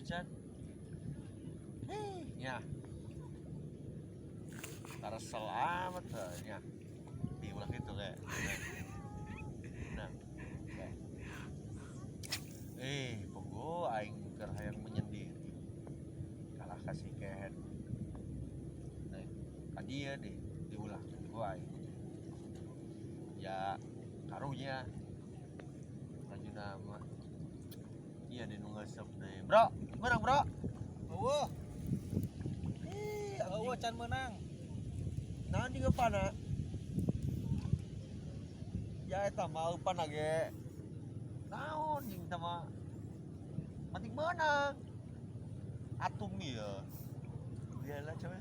Chan. Ya. Taras selamat ya. Diulang gitu kayak. Nah. Punggu aing keur hayang menyendiri. Kalah kasih kehet. Nah, kadia deh diulah gua aing. Ya karunya laju nama. Iya deh nu ngasep deh. Bro, menang, Bro. Eueuh. Eueuh can menang. Naon di ngepana? Ya eta mah upana ge. Naon jeung teh mah penting menang. Atum ieu. Biarlah coba.